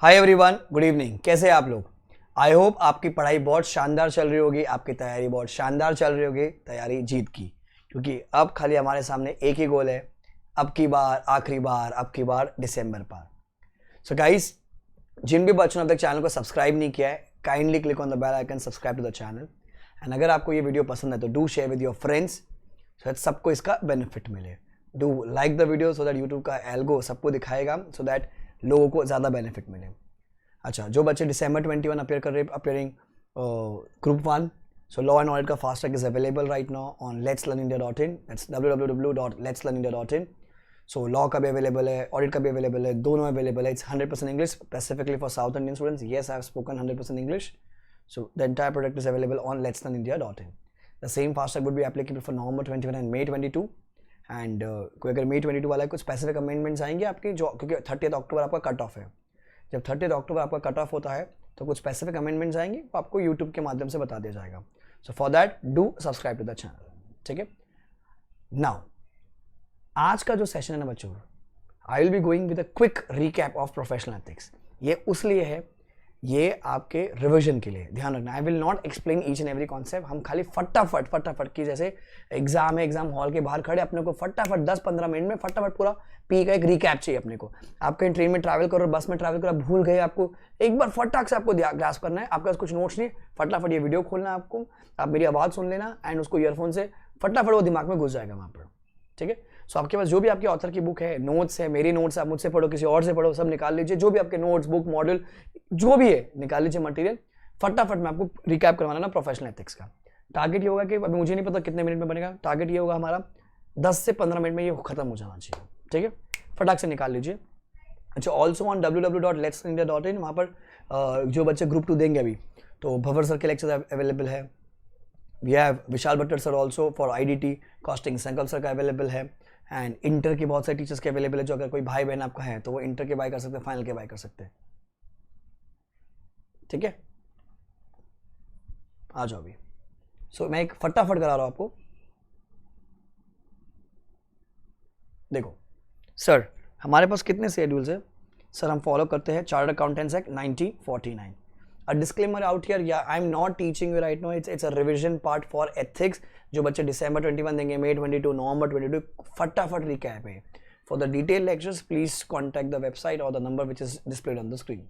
Hi everyone, good evening. कैसे हैं आप लोग? आई होप आपकी पढ़ाई बहुत शानदार चल रही होगी, आपकी तैयारी बहुत शानदार चल रही होगी, तैयारी जीत की। क्योंकि अब खाली हमारे सामने एक ही गोल है, अब की बार आखिरी बार, अब की बार दिसंबर पार। सो गाइस, जिन भी बच्चों ने अब तक चैनल को सब्सक्राइब नहीं किया है, kindly click on the bell icon, subscribe to the channel. And अगर आपको ये वीडियो पसंद है तो do share with your friends so that सबको इसका बेनिफिट मिले। Do like the video so that YouTube का एल्गो सबको दिखाएगा, सो दैट लोगों को ज़्यादा बेनिफिट मिले। अच्छा, जो बच्चे दिसंबर 21 appearing group 1, so law and audit का fast track is available right now on let'slearnindia.in, that's www.let'slearnindia.in। So law का भी अवेलेबल है, ऑडिट का भी अवेलेबल है, दोनों अवेलेबल है। It's 100% English, specifically for south Indian students. Yes, I have spoken 100% English. So the entire product is available on let'slearnindia.in। The same fast track would be applicable for November 21 and May 22। And कोई अगर May 22 वाला है, कुछ specific amendments आएंगे आपकी, जो क्योंकि 30 अक्टूबर आपका कट ऑफ है। जब 30 अक्टूबर आपका कट ऑफ होता है तो कुछ स्पेसिफिक अमेंडमेंट्स आएंगे, वो आपको यूट्यूब के माध्यम से बता दिया जाएगा। So for that do subscribe to the channel. ठीक है, नाउ आज का जो सेशन है ना बच्चों, I will be going with a quick recap of professional ethics. ये उसलिए है, ये आपके रिवीजन के लिए। ध्यान रखना, I will not explain each and every concept. हम खाली फटाफट की, जैसे एग्जाम है, एग्जाम हॉल के बाहर खड़े, अपने को फटाफट 10-15 मिनट में फटाफट पूरा पी का एक रिकैप चाहिए अपने को। आप कहीं ट्रेन में ट्रैवल करो, बस में ट्रैवल करो, भूल गए, आपको एक बार फटाक से आपको ग्रास्प करना है। आपके पास कुछ नोट्स नहीं, फटाफट ये वीडियो खोलना है आपको, आप मेरी आवाज़ सुन लेना एंड उसको ईयरफोन से फटाफट वो दिमाग में घुस जाएगा वहाँ पर। ठीक है, सो आपके पास जो भी आपके ऑथर की बुक है, नोट्स है, मेरी नोट्स, आप मुझसे पढ़ो, किसी और से पढ़ो, सब निकाल लीजिए। जो भी आपके नोट्स, बुक, मॉडल जो भी है, निकाल लीजिए मटेरियल। फटाफट मैं आपको रिकैप करवाना ना प्रोफेशनल एथिक्स का। टारगेट ये होगा कि अभी मुझे नहीं पता कितने मिनट में बनेगा, टारगेट ये होगा हमारा 10 से 15 मिनट में ये खत्म हो जाना चाहिए। ठीक है, फटाक से निकाल लीजिए। अच्छा, ऑल्सो ऑन www.let'slearnindia.in, वहाँ पर जो बच्चे ग्रुप 2 देंगे अभी, तो भवर सर के लेक्चर अवेलेबल है। We have Vishal Bhattar sir also for IDT costing, Sankalp sir का अवेलेबल है। एंड इंटर के बहुत सारे टीचर्स के अवेलेबल है, जो अगर कोई भाई बहन आपका है तो वो इंटर के बाय कर सकते हैं, फाइनल के बाय कर सकते हैं। ठीक है, आ जाओ अभी। सो मैं एक फटाफट करा रहा हूं आपको। देखो सर, हमारे पास कितने शेड्यूल्स है सर? हम फॉलो करते हैं chartered accountants act 1949। A disclaimer out here, yeah, I'm not teaching you right now, it's a revision part for ethics। जो बच्चे December 21 देंगे, May 22, November 22, फटाफट रिकैप है। For the detailed lectures, please contact the website or the number which is displayed on the screen।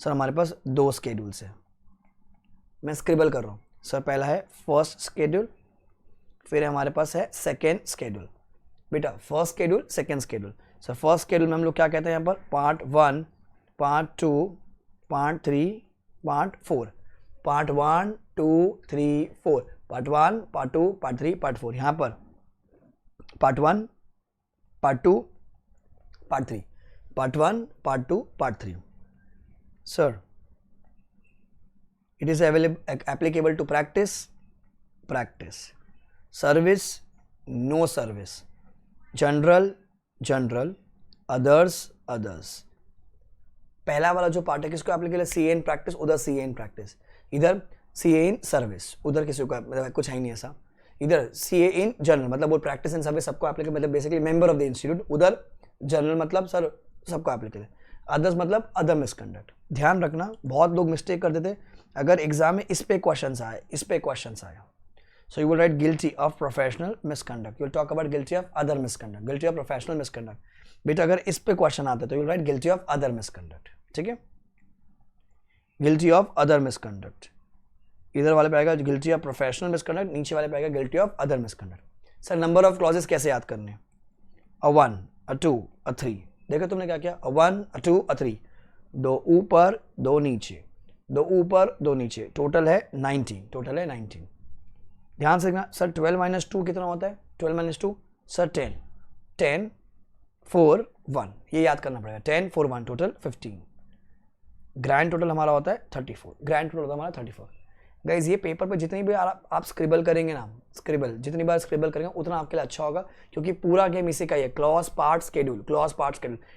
Sir हमारे पास 2 schedules है, मैं scribble कर रहा हूँ सर। पहला है फर्स्ट स्केड्यूल, फिर हमारे पास है सेकेंड स्केड्यूल। बेटा first schedule, second schedule. Sir first schedule में हम लोग क्या कहते हैं यहाँ पर? Part 1, part 2, part 3, part 4। Part 1, 2, 3, 4, part 1, part 2, part 3, part 4। यहाँ पर part 1, part 2, part 3, part 1, part 2, part 3। Sir it is applicable to practice, service, no service, general, others। पहला वाला जो पार्ट है किसको एप्लीकेबल है? CA इन प्रैक्टिस, उधर CA in practice, इधर CA इन सर्विस, उधर किसी को मतलब कुछ है ही नहीं ऐसा। इधर CA इन जनरल, मतलब वो प्रैक्टिस इन सर्विस सबको एप्लीकेबल, मतलब basically member of the institute. उधर जनरल मतलब सर सबको एप्लीकेबल। अदर्स मतलब अदर मिसकंडक्ट। ध्यान रखना, बहुत लोग मिस्टेक कर देते, अगर एग्जाम में इस पे क्वेश्चंस आए, so you will write guilty of professional misconduct, you will talk about guilty of other misconduct, guilty of professional misconduct. बेटा अगर इस पे क्वेश्चन आते तो you will write guilty of other misconduct. ठीक है, गिल्टी ऑफ अदर मिसकंडक्ट, इधर वाले पे आएगा गिल्टी ऑफ प्रोफेशनल मिसकंडक्ट, नीचे वाले पे आएगा guilty of other misconduct. Sir number of clauses कैसे याद करने? A 1, A 2, A 3। देखो तुमने क्या किया? A 1, A 2, A 3, 2 ऊपर 2 नीचे, 2 ऊपर 2 नीचे, टोटल है 19। ध्यान से देखना सर, 12 - 2 कितना होता है? 12 - 2 सर 10, 4, 1, ये याद करना पड़ेगा। 10, 4, 1, टोटल 15। ग्रैंड टोटल हमारा होता है 34, ग्रैंड टोटल होता है हमारा 34। गाइज ये पेपर पे जितनी भी आप स्क्रिबल करेंगे ना, जितनी बार स्क्रिबल करेंगे उतना आपके लिए अच्छा होगा, क्योंकि पूरा गेम इसी का ही है, clause part schedule.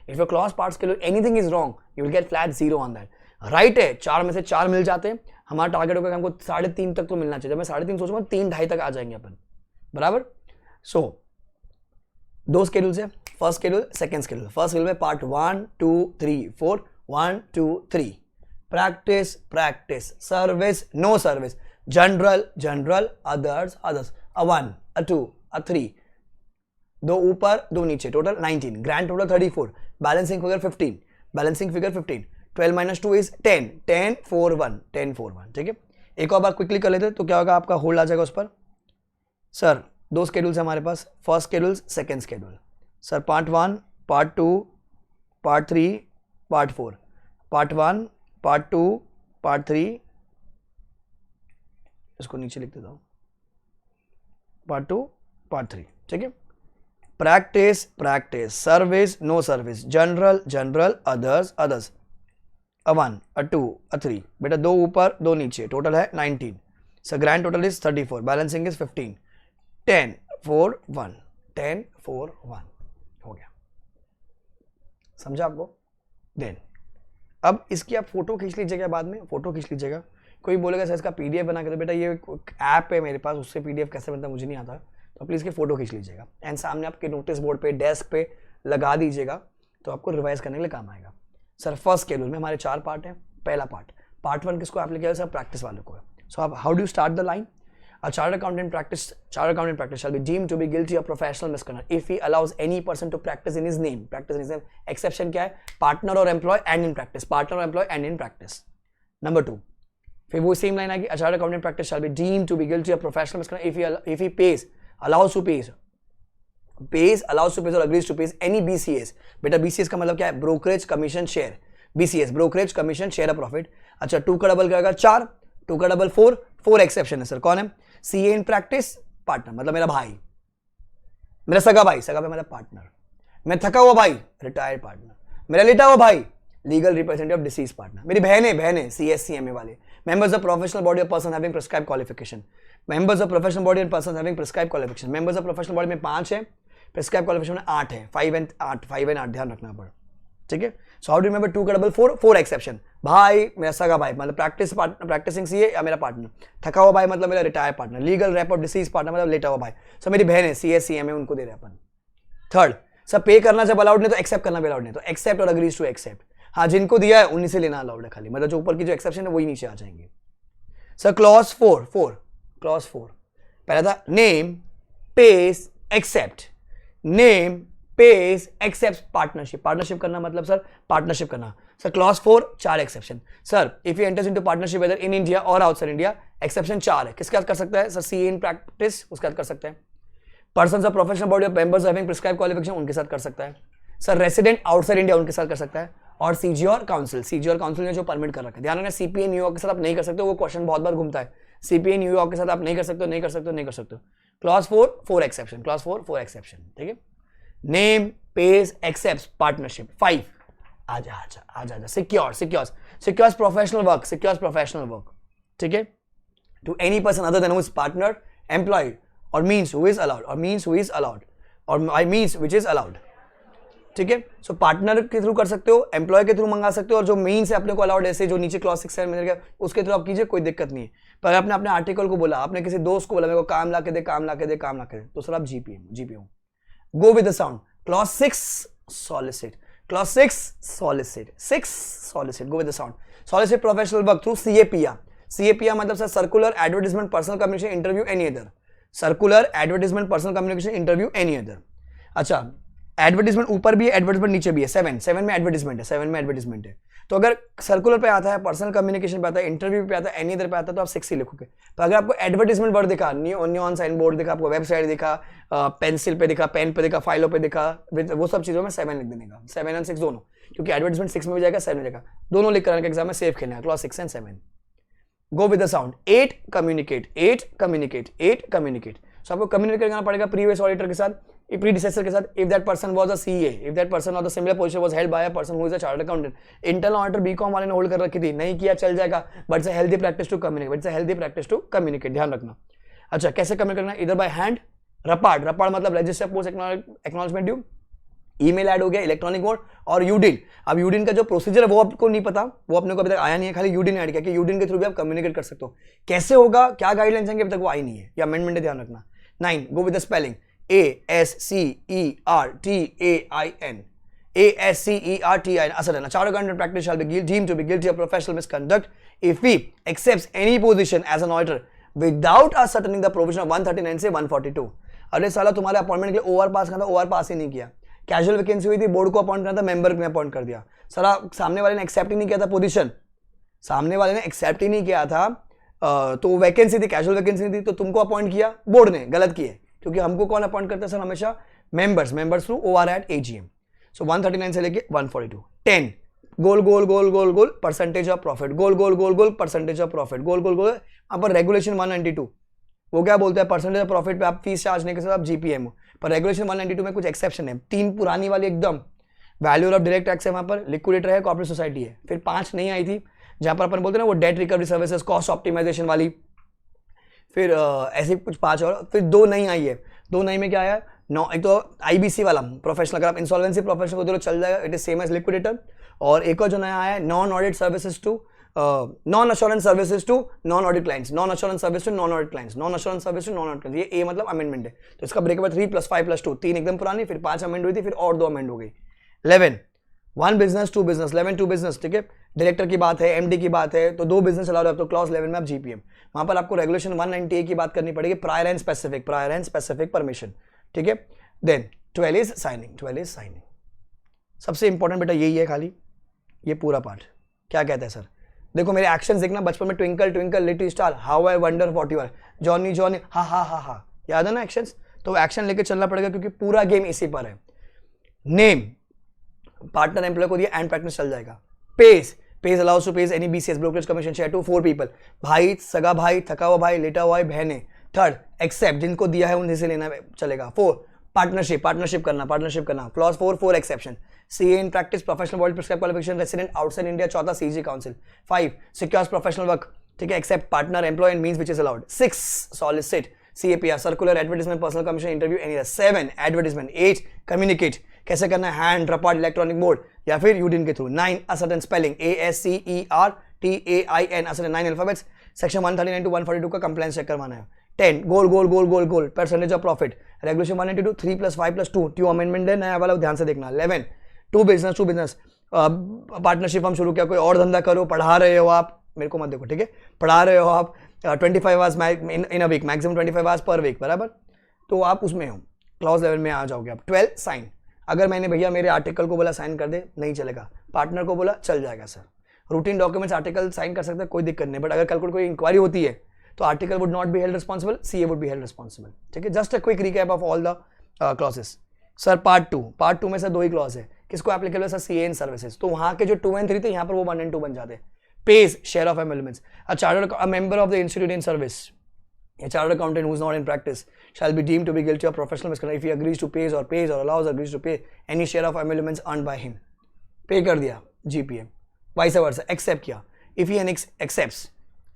If your clause part schedule anything is wrong, you will get flat 0 on that. Right है, 4 में से 4 मिल जाते हैं, हमारा टारगेट होगा हमको 3.5 तक तो मिलना चाहिए। जब मैं 3.5 सोचूंगा 3, 2.5 तक आ जाएंगे अपन, बराबर। सो 2 स्केड्यूल्स है, first schedule, second schedule. First schedule में part 1, 2, 3, 4, 1 2 3 practice practice service no service general general others others a 1 a 2 a 3 दो ऊपर दो नीचे total 19 grand total 34 balancing figure 15 balancing figure 15 12 minus 2 is 10 10 4 1 10 4 1 ठीक है। एक और बार क्विकली कर लेते तो क्या होगा आपका होल्ड आ जाएगा उस पर। सर दो स्केड्यूल्स हमारे पास first schedule second schedule sir part 1 part 2 part 3 part 4 part 1 part 2 part 3 इसको नीचे लिख देता हूं पार्ट 2 पार्ट 3 ठीक है। Practice practice service no service general general others others a 1 a 2 a 3 बेटा दो ऊपर दो नीचे टोटल है 19 सो grand total is 34 balancing is 15 10 4 1 10 4 1 हो गया समझा आपको। देन अब इसकी आप फोटो खींच लीजिएगा बाद में फोटो खींच लीजिएगा। कोई बोलेगा सर इसका पीडीएफ बना के दो बेटा ये ऐप है मेरे पास उससे पीडीएफ कैसे बनता है मुझे नहीं आता तो प्लीज़ के फोटो खींच लीजिएगा एंड सामने आपके नोटिस बोर्ड पे डेस्क पे लगा दीजिएगा तो आपको रिवाइज करने के लिए काम आएगा। सर फर्स्ट शेड्यूल में हमारे 4 पार्ट हैं। पहला पार्ट 1 किसको एप्लीकेट किया सर प्रैक्टिस वालों को है। सो आप how do you start the line A chartered accountant practice shall be deemed to be guilty of professional misconduct if he allows any person to practice in his name. Exception क्या है partner or employee and in practice partner or employee and in practice. Number 2 फिर वो same line आएगी A chartered accountant practice shall be deemed to be guilty of professional misconduct if he pays allows to pay or agrees to pay any BCS. बेटा BCS का मतलब क्या है brokerage commission share BCS brokerage commission share of profit। अच्छा 2 का double क्या होगा 4 2 का डबल 4 एक्सेप्शन है सर कौन है सीए इन प्रैक्टिस पार्टनर मतलब मेरा भाई मेरा सगा भाई मतलब पार्टनर मैं थका हुआ भाई रिटायर्ड पार्टनर मेरा लेटा हुआ भाई legal representative of disease partner मेरी बहनें सीएससीएमए वाले members of professional body of person having prescribed qualification members of professional body of person having prescribed qualification members of professional body में 5 है प्रिस्क्राइब्ड क्वालिफिकेशन में 8 है 5 एंड 8 ध्यान रखना पड़ ठीक है। सो हाउ डू रिमेंबर 2 का डबल 4 एक्सेप्शन भाई मेरा सगा भाई मतलब प्रैक्टिसिंग सीए या मेरा पार्टनर थका हुआ भाई मतलब मेरा retired partner legal rape of disease partner मतलब लेटा हुआ भाई। सो मेरी बहन है सीएससीएमए उनको दे रहे अपन। थर्ड सर पे करना जब अलाउड नहीं तो एक्सेप्ट करना भी अलाउड नहीं तो एक्सेप्ट और अग्रीज टू एक्सेप्ट हाँ जिनको दिया है उन्हीं से लेना अलाउड है खाली मतलब जो ऊपर की जो एक्सेप्शन है वही नीचे आ जाएंगे। सर क्लॉज 4 पहला था name pace except name pace except partnership करना मतलब सर पार्टनरशिप करना sir clause 4 4 exception sir if you enters into partnership whether in India और आउटसाइड इंडिया एक्सेप्शन 4 है किसके साथ कर सकता है सर सी इन प्रैक्टिस उसके साथ कर सकता है persons of professional body of members having prescribed qualification उनके साथ कर सकता है सर रेसिडेंट आउटसाइड इंडिया उनके साथ कर सकता है और सीजी और काउंसिल ने जो परमिट कर रखा है ध्यान रखना सीपीए न्यूयॉर्क के साथ आप नहीं कर सकते वो क्वेश्चन बहुत बार घूमता है सीपीए न्यूयॉर्क के साथ आप नहीं कर सकते क्लॉज 4 एक्सेप्शन क्लॉज 4 एक्सेप्शन ठीक है। नेम पेस एक्सेप्ट्स पार्टनरशिप 5 आजा सिक्योर्स प्रोफेशनल वर्क ठीक है to any person other than who is partner employ और मींस हु इज अलाउड और I means which is allowed ठीक है। सो पार्टनर के थ्रू कर सकते हो एम्प्लॉय के थ्रू मंगा सकते हो और जो मींस है अपने को अलाउड ऐसे जो नीचे क्लॉज 6 में गया उसके थ्रू आप कीजिए कोई दिक्कत नहीं है। पर आपने अपने आर्टिकल को बोला आपने किसी दोस्त को बोला मेरे को काम ला के दे तो सर आप GPM go with the sound clause 6 solicit go with the sound solicit professional work through CAPR मतलब sir circular advertisement personal communication interview any other अच्छा एडवर्टाइजमेंट ऊपर भी है एडवर्टाइजमेंट नीचे भी है 7 में एडवर्टाइजमेंट है तो अगर सर्कुलर पे आता है पर्सनल कम्युनिकेशन पे आता है इंटरव्यू पे आता है एनी अदर पे आता है तो आप 6 ही लिखोगे। तो अगर आपको एडवर्टाइजमेंट वर्ड दिखा न्यूऑन साइन बोर्ड दिखा आपको वेबसाइट दिखा पेंसिल पे दिखा पेन पे दिखा फाइलों पे दिखा वो सब चीजों में 7 लिख देने का 7 और 6 दोनों क्योंकि एडवर्टाइजमेंट 6 में भी जाएगा 7 में जाएगा दोनों लिख कराने का एग्जाम में सेफ खेलना है clause 6 and 7 go with the sound 8 communicate so आपको कम्युनिकेट करना पड़ेगा प्रीवियस ऑडिटर के साथ predecessor के साथ if that person was a CA if that person or the similar position was held by a person who is a chartered accountant internal auditor BCom वाले ने hold कर रखी थी नहीं किया चल जाएगा but it's a healthy practice to communicate ध्यान रखना। अच्छा कैसे कम्युनिकेट करना इधर बाय हैंड रपाड़ मतलब register post acknowledgement due email add हो गया इलेक्ट्रॉनिक बोर्ड और यूडिन। अब यूडिन का जो प्रोसीजर है वो आपको नहीं पता वो अपने को अभी तक आया नहीं है खाली यूडिन ऐड किया कि यूडिन के थ्रू भी आप कम्युनिकेट कर सकते हो कैसे होगा क्या गाइडलाइंस आएंगे अभी तक वो आई नहीं है या अमेंडमेंट ध्यान रखना। 9 गो with the spelling ASCERTAIN ASCERTI, a certain chartered accountant practice shall be deemed to be guilty of professional misconduct if he accepts any position as an auditor without ascertaining the provision of 139 से 142. अरे साला तुम्हारे appointment के लिए over पास करना था, over पास ही नहीं किया. कैजुअल वैकेंसी हुई थी, बोर्ड को अपॉइंट करना था, मेंबर ने अपॉइंट कर दिया. साला सामने वाले ने एक्सेप्ट ही नहीं किया था पोजीशन, सामने वाले ने एक्सेप्ट ही नहीं किया था, तो वैकेंसी थी, कैजुअल वैकेंसी थी, तो तुमको अपॉइंट किया, बोर्ड ने गलत किए. क्योंकि हमको कौन अपॉइंट करता है सर? हमेशा members through OR at AGM. So 139 से लेके 142. 10 गोल गोल गोल गोल गोल परसेंटेज ऑफ प्रॉफिट, गोल गोल गोल गोल परसेंटेज ऑफ प्रॉफिट, गोल गोल गोल. यहाँ पर रेगुलेशन 192 वो क्या बोलता है? परसेंटेज ऑफ प्रॉफिट पे आप फीस चार्ज नहीं कर सकते, आप GPM हो. पर रेगुलेशन 192 में कुछ एक्सेप्शन है. 3 पुरानी वाली एकदम वैल्यू ऑफ डायरेक्ट टैक्स है, वहां पर लिक्विडेटर है, कॉर्पोरेट सोसाइटी है. फिर 5 नहीं आई थी, जहां पर अपन बोलते हैं ना वो debt recovery services, cost optimization वाली. फिर ऐसे कुछ 5 और. फिर 2 नहीं आई है. 2 नहीं में क्या आया? नो, एक तो IBC वाला प्रोफेशनल, अगर आप इंसॉल्वेंसी प्रोफेशनल को दो चल जाएगा, it is same as liquidator. और एक और जो नया आया है, non audit services to non assurance services to non audit clients, non assurance service to non audit clients, non assurance service to non audit clients. ये A मतलब amendment है. तो इसका ब्रेकअप 3 + 5 + 2, 3 एकदम पुरानी, फिर 5 अमेंड हुई थी, फिर और 2 अमेंड हो गई. 11 1 बिजनेस 2 बिजनेस, 11 2 बिजनेस. ठीक है, डायरेक्टर की बात है, MD की बात है, तो 2 बिजनेस चला रहे हो, तो क्लॉज 11 में आप GPM. वहां पर आपको रेगुलेशन 190A की बात करनी पड़ेगी, प्रायर एंड स्पेसिफिक परमिशन. ठीक है. Then 12 is signing, 12 is signing. सबसे इंपॉर्टेंट बेटा यही है, खाली ये पूरा पार्ट. क्या कहता है सर? देखो मेरे एक्शंस देखना, बचपन में twinkle twinkle little star, how I wonder what you are, Johnny Johnny, हा हा हा हा, याद है ना एक्शंस? तो एक्शन लेके चलना पड़ेगा, क्योंकि पूरा गेम इसी पर है. नेम पार्टनर एम्प्लॉय को दिया, एंड प्रैक्टिस चल जाएगा. Pays allows to pay any BCS brokerage commission share to 4 people, भाई, सगा भाई, थका हुआ भाई, लेटा हुआ भाई, बहने. 3rd एक्सेप्ट, जिनको दिया है उनसे लेना चलेगा. 4 पार्टनरशिप करना. Clause 4 exception. CA in practice, professional world prescribed qualification, resident outside India. 4 CG council. 5 secures professional work. ठीक है, except partner, employee and means which is allowed. 6 solicit, CAPR, circular, advertisement, personal commission, interview, any. 7 advertisement. 8 communicate. कैसे करना है? Hand, रपार्ट, electronic board या फिर UDIN के थ्रू. 9 ascertain spelling, ASCERTAIN, ascertain 9 alphabets. Section 139 to 142 का कंप्लायंस चेक करवाना है. 10 गोल परसेंटेज ऑफ प्रॉफिट, रेगुलेशन 192, 3 + 5 + 2 ट्यू अमेंडमेंट है, नया वाला ध्यान से देखना. 11 टू बिजनेस पार्टनरशिप हम शुरू किया, कोई और धंधा करो, पढ़ा रहे हो आप, मेरे को मत देखो. ठीक है, पढ़ा रहे हो आप 25 hours in a week, maximum 25 hours per week, बराबर, तो आप उसमें हो, क्लॉज 11 में आ जाओगे आप. 12 साइन. अगर मैंने भैया मेरे आर्टिकल को बोला साइन कर दे, नहीं चलेगा. पार्टनर को बोला चल जाएगा sir. Routine documents article sign कर सकते हैं, कोई दिक्कत नहीं. बट अगर कल को कोई इंक्वायरी होती है तो article would not be held responsible, CA would be held responsible. ठीक है, just a quick recap of all the clauses. Sir part 2 में से 2 ही क्लॉज है. किसको एप्लीकेबल है सर? CA इन सर्विसेज. तो वहां के जो 2 and 3 थे, यहाँ पर वो 1 and 2 बन जाते. Pays share of emoluments. A member of the institute in service, a chartered accountant who is not in practice shall be deemed to be guilty of professional misconduct if he agrees to pays or agrees to pay any share of emoluments earned by him. Pay कर दिया GPM. Vice versa, accept किया. If he accepts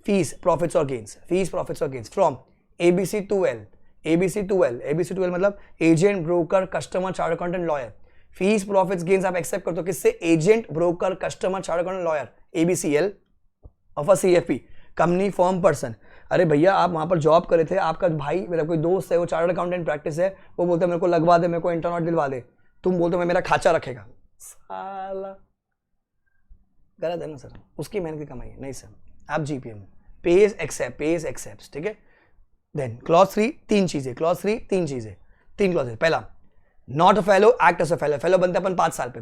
fees, profits or gains from ABC to L. ABC to L मतलब agent, broker, customer, chartered accountant, lawyer. Fees, profits, gains आप accept करते हो किससे? agent, broker, customer, chartered accountant, lawyer. ABCL of a CFP, company, firm, person. अरे भैया आप वहाँ पर जॉब करे थे, आपका भाई, मेरा कोई दोस्त है, वो चार्टर्ड अकाउंटेंट प्रैक्टिस है, वो बोलते हैं मेरे को लगवा दे, मेरे को इंटरनॉट दिलवा दे, तुम बोलते हो मैं मेरा खाचा रखेगा. साला गलत है ना सर? उसकी मेहनत की कमाई है. नहीं सर, आप GPM पेज एक्सेप्ट. ठीक है. देन क्लॉज 3 3 चीजें, तीन क्लॉजेज. पहला, not a fellow, act as a fellow. Fellow बनते अपन 5 साल पे.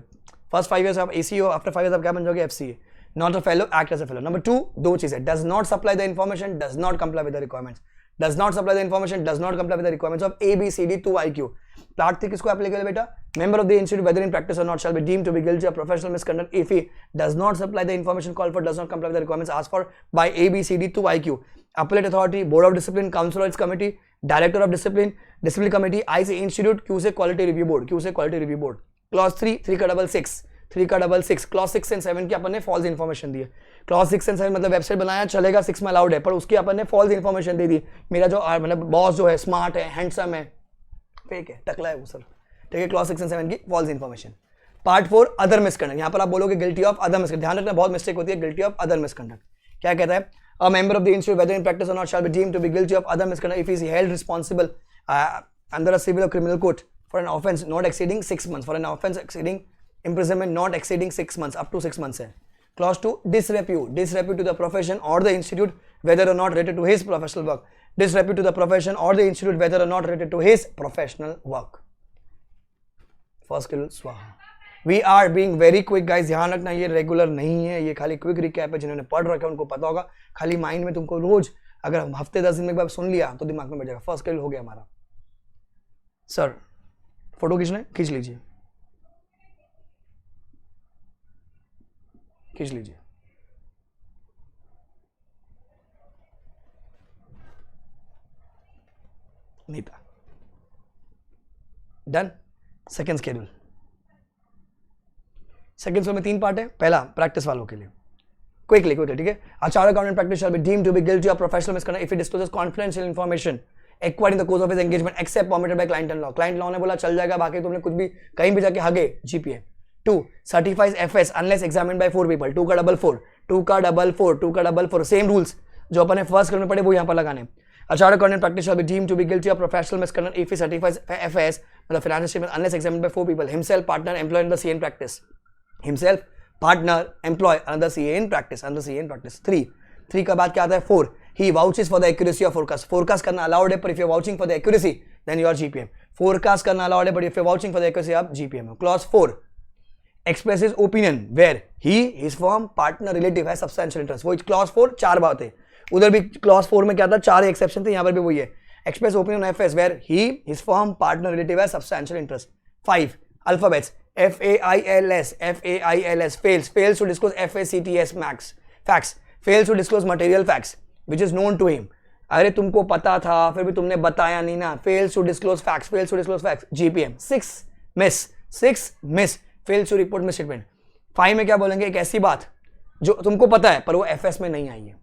फर्स्ट 5 ईयर्स आप AC हो, आफ्टर 5 ईयर्स आप क्या बन जाओगे? FCA. Not a fellow, act as a fellow. Number 2, 2 चीजें. Does not supply the information, does not comply with the requirements. Does not supply the information, does not comply with the requirements of ABCD to IQ. Part 3 किसको applicable है बेटा? Member of the institute, whether in practice or not, shall be deemed to be guilty of professional misconduct if he does not supply the information called for, does not comply with the requirements asked for by ABCD to IQ. Appellate authority, board of discipline, council or its committee, director of discipline committee, IC institute, Q से quality review board. Clause 3 का 6. Clause 6 and 7 की अपन ने false information दी है. Clause 6 and 7 मतलब website बनाया चलेगा, 6 में allowed है, पर उसकी अपन ने फॉल्स इन्फॉर्मेशन दे दी. मेरा जो मतलब बॉस जो है स्मार्ट है, हैंडसम है, फेक है, टकला है वो सर. ठीक है, क्लॉज 6 and 7 की false information. Part 4, other misconduct. यहाँ पर आप बोलोगे गिल्टी ऑफ अदर मिसकंडक्ट. ध्यान रखना, बहुत मिस्टेक होती है. गिल्टी ऑफ अदर मिसकंडक्ट क्या कहता है? A member of the institute whether in practice or not shall be deemed to be guilty of other misconduct if he is held responsible under a civil or criminal code for an offence not exceeding 6 months, for an offence exceeding imprisonment not exceeding 6 months, up to 6 months है. Clause 2, disrepute to the profession or the institute whether or not related to his professional work. Disrepute to the profession or the institute whether or not related to his professional work. First kill स्वाहा. We are being very quick guys. ध्यान रखना ये regular नहीं है, ये खाली quick recap है. जिन्होंने पढ़ रखा है उनको पता होगा. खाली माइंड में तुमको रोज अगर हफ्ते 10 दिन में एक बार सुन लिया तो दिमाग में बैठ जाएगा. फर्स्ट किल हो गया हमारा. सर फोटो खींच लीजिए, खींच लीजिए. Neeta done. Second schedule. Second schedule में 3 पार्ट है. पहला प्रैक्टिस वालों के लिए क्विकली, ठीक है. A chartered accountant practitioner shall be deemed to be guilty of professional misconduct if he discloses confidential information acquired in the course of his engagement except permitted by client and law. Client law ने बोला चल जाएगा, बाकी तुमने कुछ भी कहीं भी जाके हगे GPA. 2 certifies FS unless examined by 4 people. 2 का डबल 4 सेम रूल्स जो अपन ने फर्स्ट में पढ़े वो यहाँ पर लगाने. A chartered accountant practitioner shall be deemed to be guilty of professional misconduct if he certifies FS मतलब financial statement unless examined by 4 people. Himself, partner, employed in the CA in practice. Himself, partner, employ another CA in practice. 3 का बाद क्या आता है? 4. He vouches for the accuracy of forecast. Forecast करना allowed है, पर if you are vouching for the accuracy, then you are GPM. Forecast करना allowed है, but if you are vouching for the accuracy, आप GPM हो. Clause 4 expresses opinion where he, his firm, partner, relative has substantial interest. वो clause 4 4 बात है. उधर भी clause 4 में क्या था? 4 एक्सेप्शन थे, यहाँ पर भी वही है. Express opinion on FS where he, his firm, partner, relative has substantial interest. 5 alphabets. FAILS fails to disclose FACTS facts, fails to disclose material facts which is known to him. अरे तुमको पता था फिर भी तुमने बताया नहीं ना. fails to disclose facts, GPM. 6 miss, fails to report misstatement. 5 में क्या बोलेंगे? एक ऐसी बात जो तुमको पता है पर वो FS में नहीं आई है,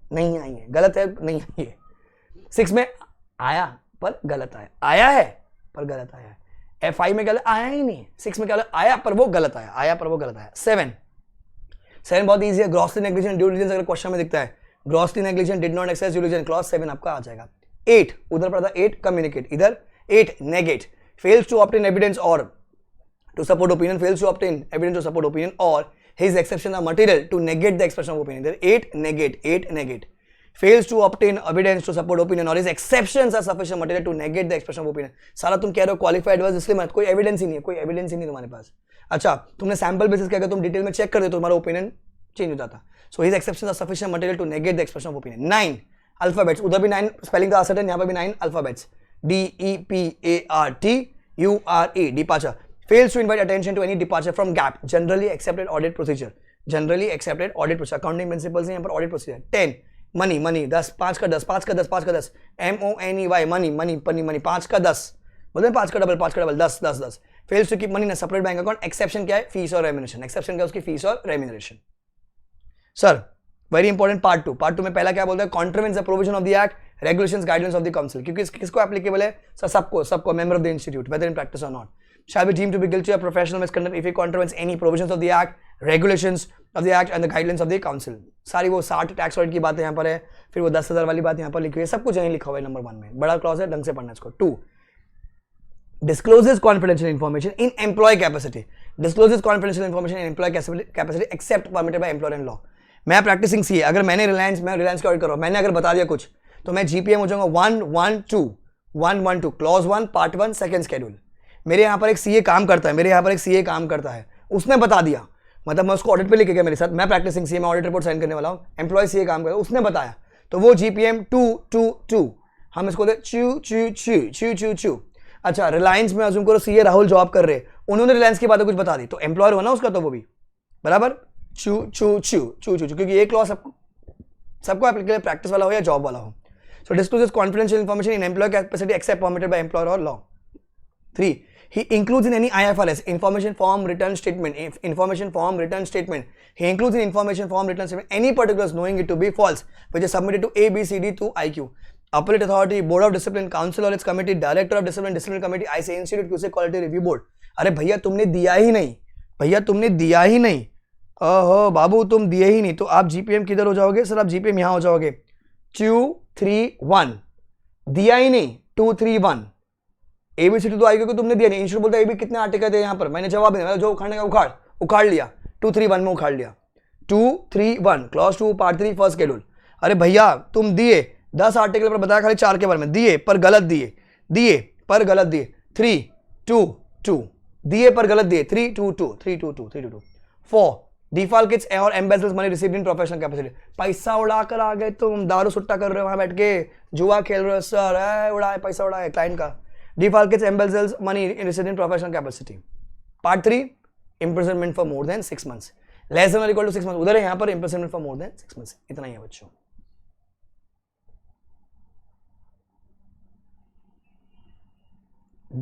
गलत है, नहीं आई है. 6 में आया पर गलत आया है पर गलत आया है. F5 में क्या आया ही नहीं. 6 में क्या आया पर वो गलत आया. 7 बहुत इजी है. ग्रॉसली नेग्लिजेंट ड्यू डिलिजेंस अगर क्वेश्चन में दिखता है, grossly negligent did not exercise due diligence, clause 7 आपका आ जाएगा. 8 उधर पड़ा था. 8 कम्युनिकेट, इधर 8 negate, fails to obtain evidence or to support opinion, fails to obtain evidence to support opinion or his exception of material to negate the expression of opinion. इधर 8 negate, fails to obtain evidence to support opinion or his exceptions are sufficient material to negate the expression of opinion. सारा तुम कह रहे हो qualified verse, इसलिए मत, कोई evidence ही नहीं है, तुम्हारे पास. अच्छा, तुमने सैंपल बेसिस क्या, तुम डिटेल में चेक कर दे तो तुम्हारा ओपिनियन चेंज हो जाता. So his exceptions are sufficient material to negate the expression of opinion. 9 alphabets, उधर भी 9 स्पेलिंग का असर है, यहाँ पर भी 9 alphabets. DEPARTURE departure, fails to invite attention to any departure from GAP, generally accepted audit procedure. Accounting principles हैं यहाँ पर, ऑडिट प्रोसीजर. 10 मनी 10, 5 का 10, MONEY मनी 5 का 10, बोलते हैं 5 का double 10. Fails to keep money in separate bank account. Exception क्या है? फीस और रेम्यूनरेशन. एक्सेप्शन क्या है उसकी? फीस और remuneration. Sir very important part 2 में पहला क्या बोलते हैं? Contravenes the provision of the act, regulations, guidelines of the council. क्योंकि किसको एप्लीकेबल है? सर सबको member of the institute whether in practice or not. shall be deemed to be guilty of professional misconduct if he contravenes any provisions of the act, regulations of the act and the guidelines of the council. सारी वो 60 tax audit की बातें यहाँ पर है, फिर वो 10,000 वाली बात यहाँ पर लिखी हुई है, सब कुछ यहीं लिखा हुआ है. नंबर 1 में बड़ा क्लॉज है, ढंग से पढ़ना इसको. 2 discloses confidential information in employee capacity. Discloses confidential information in employee capacity except permitted by employer and law. मैं प्रैक्टिसिंग सी है, अगर मैंने रिलायंस की ऑडिट कर रहा हूँ, मैंने अगर बता दिया कुछ तो मैं जीपीएम हो जाऊंगा 112 क्लॉज 1 पार्ट 1 सेकंड शेड्यूल. मेरे यहाँ पर एक सीए काम करता है, उसने बता दिया, मतलब मैं उसको ऑडिट पे लेके गया मेरे साथ, मैं प्रैक्टिसिंग सीए, मैं ऑडिट रिपोर्ट साइन करने वाला हूँ, एम्प्लॉय सीए काम कर रहा है, उसने बताया, तो वो जीपीएम 222 हम इसको चू. अच्छा, रिलायंस में अजूम करो सीए राहुल जॉब कर रहे, उन्होंने रिलायंस की बातें कुछ बता दी, तो एम्प्लॉयर होना उसका, तो वो भी बराबर चू, क्योंकि एक लॉ सबको एप्लीकेबल, प्रैक्टिस वाला हो या जॉब वाला हो. So discloses confidential information in employ capacity except permitted by employer or law. 3 he includes in any IFRS information form return statement he includes in information form return statement any particulars knowing it to be false which is submitted to ABCD to IQ, appellate authority, board of discipline, council or its committee, director of discipline committee, IC institute, QC quality review board. अरे भैया तुमने दिया ही नहीं, ओहो बाबू तुम दिए ही नहीं, तो आप जीपीएम किधर हो जाओगे? सर आप जीपीएम यहां हो जाओगे 231, दिया ही नहीं 231. एबीसीडी तो आएगी कि तुमने दिया नहीं. इंस्टीट्यूट बोलता है एबी कितने आर्टिकल थे यहाँ पर, मैंने जवाब दिया, जो उखाड़ने का उखाड़, उखाड़ लिया, 2-3-1 में उखाड़ लिया, 2-3-1 क्लॉज 2 पार्ट 3 फर्स्ट शेड्यूल। अरे भैया तुम दिए 10 आर्टिकल पर बताया खाली 4 के बारे में, दिए पर गलत दिए, दिए पर गलत दिए, 3-2-2 दिए पर गलत दिए, 3-2-2 3-2-2 3-2-2 4 डिफॉल्केट्स और ambassadors money received in professional capacity. पैसा उड़ाकर आ गए तुम, दारू सुट्टा कर रहे हो वहां बैठ के, जुआ खेल रहे हो सर, उड़ाए पैसा उड़ाए क्लाइंट का। Defalcates embezzles money received in professional capacity. Part 3 imprisonment for more than 6 months, less than or equal to 6 months, उधर है यहाँ पर imprisonment for more than 6 months। इतना ही है बच्चों।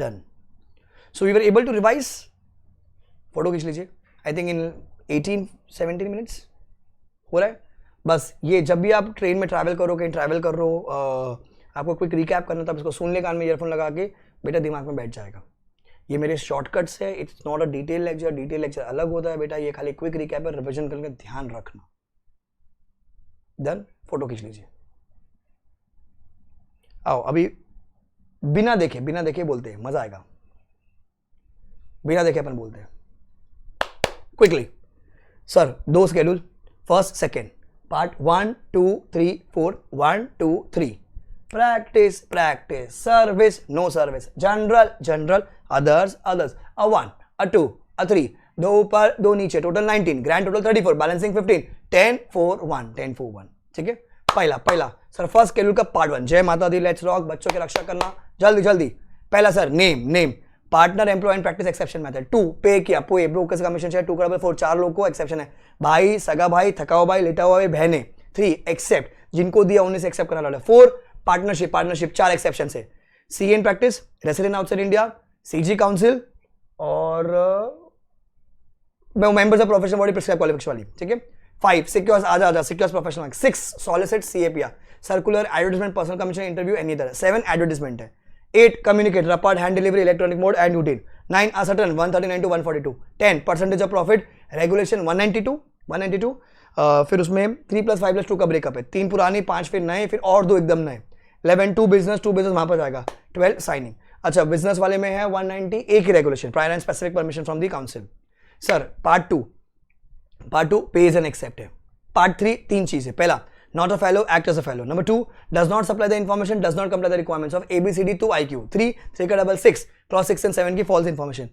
Done. So we were able to revise. Photo खींच लीजिए। I think in 18-17 minutes हो रहा है। बस ये जब भी आप ट्रेन में ट्रैवल करो, कहीं ट्रैवल कर रहे हो, आपको क्विक रिकैप करना था, इसको सुन ले कान में ईयरफोन लगा के, बेटा दिमाग में बैठ जाएगा। ये मेरे शॉर्टकट्स है, it's not a detail lecture, detail lecture अलग होता है बेटा, ये खाली क्विक रिकैप है, रिवीजन करके ध्यान रखना। डन, फोटो खींच लीजिए। आओ अभी बिना देखे बोलते हैं, मजा आएगा। बिना देखे अपन बोलते हैं quickly. Sir 2 schedule, first second, part 1 2 3 4 1 2 3, practice practice, service no service, general general, others others, a 1 a 2 a 3, 2 ऊपर 2 नीचे, टोटल 19, ग्रैंड टोटल 34, बैलेंसिंग 15, 10 4 1 10 4 1। ठीक है, पहला सर फर्स्ट शेड्यूल का पार्ट 1, जय माता दी, लेट्स रॉक, बच्चों की रक्षा करना, जल्दी। पहला sir name partner employ and practice exception method. 2 पे किया, पोए ब्रोकर से कमीशन चाहिए, 2/4 4 लोग को एक्सेप्शन है, भाई, सगा भाई, थका हुआ भाई, लेटा हुआ भाई, बहने। 3 एक्सेप्ट, जिनको दिया उन्हें से एक्सेप्ट करना। 4 पार्टनरशिप 4 एक्सेप्शन से, C in practice, resident outside India, CG council or members of professional body prescribe qualification वाली। ठीक है, 5 सिक्योर्स, आजा secures professional. 6 solicit CAPR, circular, advertisement, personal commission, interview, any other. 7 advertisement है। 8 communicator, apart, hand delivery, electronic mode and routine. 9 ascertain, 139 to 142। 10 percentage of profit, regulation 192। फिर उसमें 3+5+2 का breakup है, 3 पुरानी, 5 फिर नए, फिर और 2 एकदम नए। 11 2 बिजनेस वहां पर जाएगा। 12 साइनिंग। अच्छा, बिजनेस वाले में है 190, एक ही regulation, prior and specific permission from the council. Sir part 2 page and except है। पार्ट 3 3 चीजें, पहला not a fellow, act as a fellow. Number 2, does not supply the information, does not comply the requirements of ABCD to IQ. 3 का double 6, clause 6 and 7 की false information.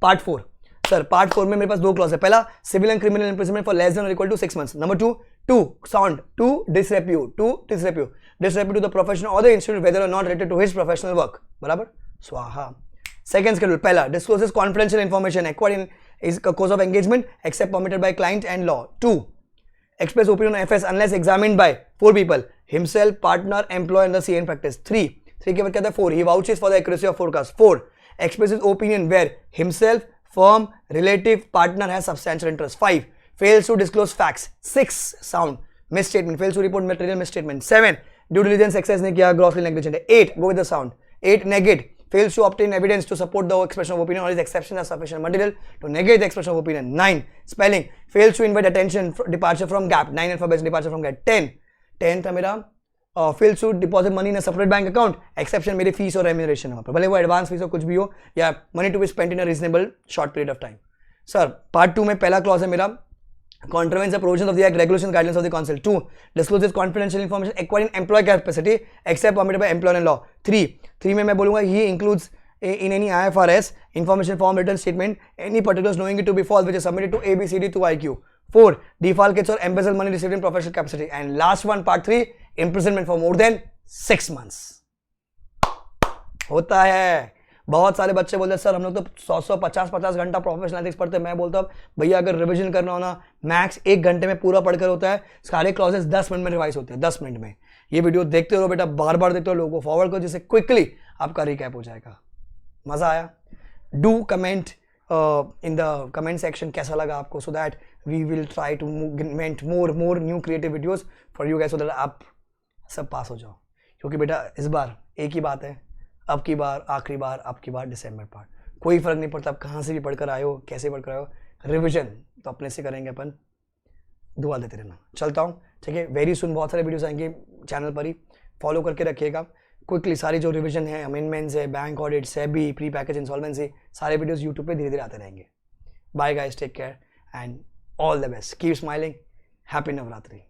Part 4 sir, part 4 में मेरे पास 2 clause है। पहला civil and criminal imprisonment for less than और equal to 6 months। Number 2 sound, 2 disrepute to the profession or the institute whether or not related to his professional work। बराबर, स्वाहा। Second schedule, पहला discloses confidential information acquired in is course of engagement except permitted by client and law। 2 express opinion on FS unless examined by 4 people, himself, partner, employee and the CA in practice। 3 के बाद कहता है 4, he vouches for the accuracy of forecast। 4 expresses opinion where himself, firm, relative, partner has substantial interest। 5 fails to disclose facts। 6 sound, misstatement, fails to report material misstatement। 7 due diligence exercise नहीं किया, grossly negligent है। 8 go with the sound। 8 negate, fails to obtain evidence to support the expression of opinion or his exception as sufficient material to negate the expression of opinion। 9 spelling, fails to invite attention, departure from gap। 9 alphabets, departure from gap। 10 था मेरा fails to deposit money in a separate bank account, exception मेरी fees और remuneration है वहाँ पर, भले वो advance fees हो कुछ भी हो, या money to be spent in a reasonable short period of time. Sir part 2 में पहला क्लॉज है मेरा contravenes the provisions of the act, regulations, guidelines of the council। 2 discloses confidential information acquired in employee capacity except permitted by employer and law। 3 में मैं बोलूंगा he includes in any IFRS information form, written statement, any particulars knowing it to be false which is submitted to ABCD to IQ। 4 defalcates or embezzle money received in professional capacity। and last one part 3 imprisonment for more than 6 months। होता है, बहुत सारे बच्चे बोलते हैं sir हम लोग तो 100 50 घंटा प्रोफेशनल एथिक्स पढ़ते हैं। मैं बोलता हूँ भैया अगर रिवीजन करना हो ना, मैक्स 1 घंटे में पूरा पढ़कर होता है, सारे क्लॉजेस 10 मिनट में रिवाइज होते हैं, 10 मिनट में। ये वीडियो देखते रहो बेटा, बार बार देखते हो, लोगों को फॉरवर्ड करो जिससे क्विकली आपका रिकैप हो जाएगा। मजा आया? Do comment in the comment section कैसा लगा आपको, so that we will try to meant more new creative videos for you guys, so that आप सब पास हो जाओ। क्योंकि बेटा इस बार एक ही बात है, अब की बार आखिरी बार, अब की बार दिसंबर पार्ट, कोई फर्क नहीं पड़ता आप कहाँ से भी पढ़कर आए हो, कैसे पढ़कर आए हो, रिवीजन तो अपने से करेंगे अपन, दुआ देते रहना। चलता हूँ, ठीक है, वेरी सुन बहुत सारे वीडियोस आएंगे चैनल पर ही, फॉलो करके रखिएगा। क्विकली सारी जो रिवीजन है, अमेंडमेंट्स है, bank audit, SEBI, pre package insolvency, सारे वीडियोस यूट्यूब पे धीरे धीरे आते रहेंगे। Bye guys, take care, and all the best, keep smiling, happy Navratri.